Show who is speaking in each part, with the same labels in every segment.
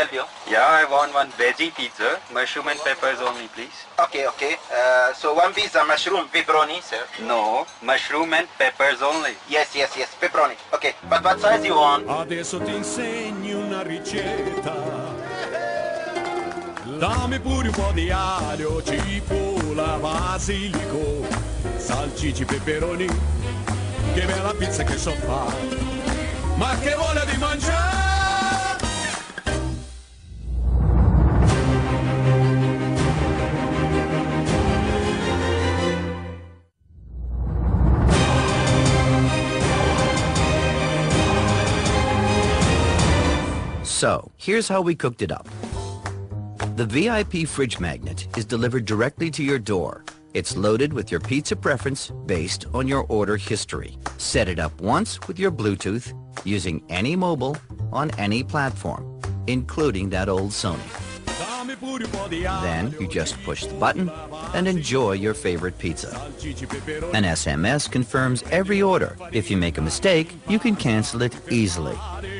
Speaker 1: help you?
Speaker 2: Yeah, I want one veggie pizza, mushroom and peppers only, please.
Speaker 1: Okay, okay. So one pizza, mushroom, pepperoni, sir.
Speaker 2: No, mushroom and peppers only.
Speaker 1: Yes, yes, yes, pepperoni. Okay, but what size you want?
Speaker 3: Adesso ti insegno una ricetta. Dammi pure un po' di aglio, cipolla, basilico, salsicci, peperoni. Che bella pizza che so fare. Ma che voglia di mangiare!
Speaker 4: So, here's how we cooked it up. The VIP fridge magnet is delivered directly to your door. It's loaded with your pizza preference based on your order history. Set it up once with your Bluetooth using any mobile on any platform, including that old Sony. Then you just push the button and enjoy your favorite pizza. An SMS confirms every order. If you make a mistake, you can cancel it easily.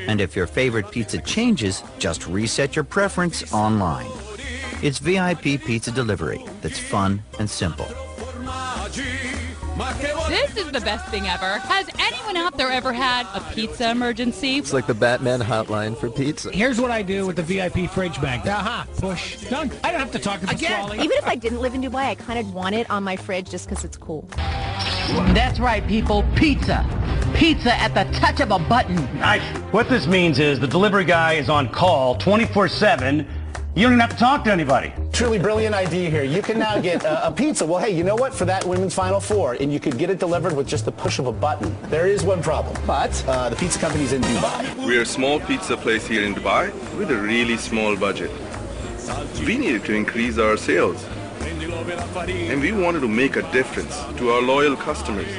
Speaker 4: And if your favorite pizza changes, just reset your preference online. It's VIP pizza delivery that's fun and simple.
Speaker 5: This is the best thing ever. Has anyone out there ever had a pizza emergency?
Speaker 6: It's like the Batman hotline for pizza.
Speaker 7: Here's what I do with the VIP fridge magnet. Push. Done. I don't have to talk to the trolley.
Speaker 8: Even if I didn't live in Dubai, I kind of want it on my fridge just because it's cool.
Speaker 9: That's right, people. Pizza. Pizza at the touch of a button.
Speaker 10: What this means is the delivery guy is on call 24/7. You don't even have to talk to anybody.
Speaker 11: Truly brilliant idea here. You can now get a pizza. Well, hey, you know what? For that women's Final Four, and you could get it delivered with just the push of a button. There is one problem, but the pizza company's in Dubai.
Speaker 12: We're a small pizza place here in Dubai with a really small budget. We needed to increase our sales, and we wanted to make a difference to our loyal customers,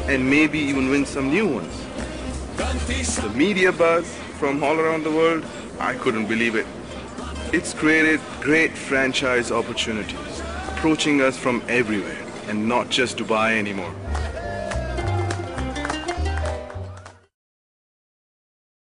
Speaker 12: and maybe even win some new ones. The media buzz from all around the world, I couldn't believe it. It's created great franchise opportunities, approaching us from everywhere, and not just Dubai anymore.